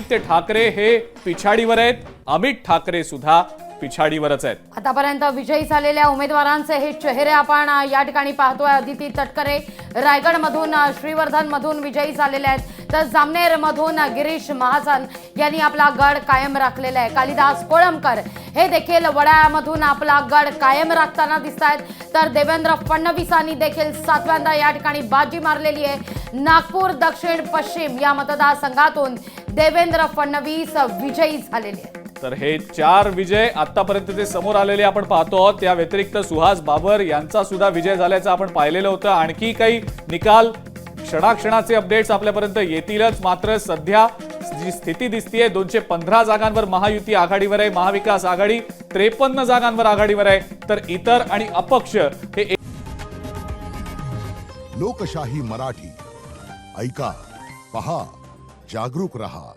आदित्य ठाकरे हे पिछाडीवर आहेत, अमित ठाकरे सुद्धा पिछाडीवरच आहेत। आतापर्यंत विजयी झालेल्या उमेदवारांचे हे चेहरे आपण या ठिकाणी पाहतोय। अदिती तटकरे रायगड मधून, श्रीवर्धन मधून विजयी झालेले आहेत, तर जामनेर मधून गिरीश महाजन यांनी आपला गड कायम राखलेला आहे। कालिदास कोळंबकर हे देखील वडाळ्यामधून आपला गड कायम राखताना दिसतात, तर देवेंद्र फडणवीसांनी देखील 7व्यांदा या ठिकाणी बाजी मारलेली आहे। नागपूर दक्षिण पश्चिम या मतदारसंघातून देवेंद्र फडणवीस विजयी झालेले आहेत। तर हे 4 विजय आतापर्यंत जे समोर आलेले आपण पाहतो आहोत। त्या व्यतिरिक्त सुहास बाबर यांचा सुद्धा विजय झाल्याचं आपण पाहिलेलं होतं। आणखी काही निकाल क्षणाक्षणाचे अपडेट्स आपल्यापर्यंत येतीलच, मात्र सध्या जी स्थिती दिसतीये 215 जागांवर महायुती आघाडीवर आहे, महाविकास आघाडी 53 जागांवर आघाडीवर आहे, तर इतर आणि अपक्ष हे लोकशाही मराठी ऐका, पहा, जागरूक रहा।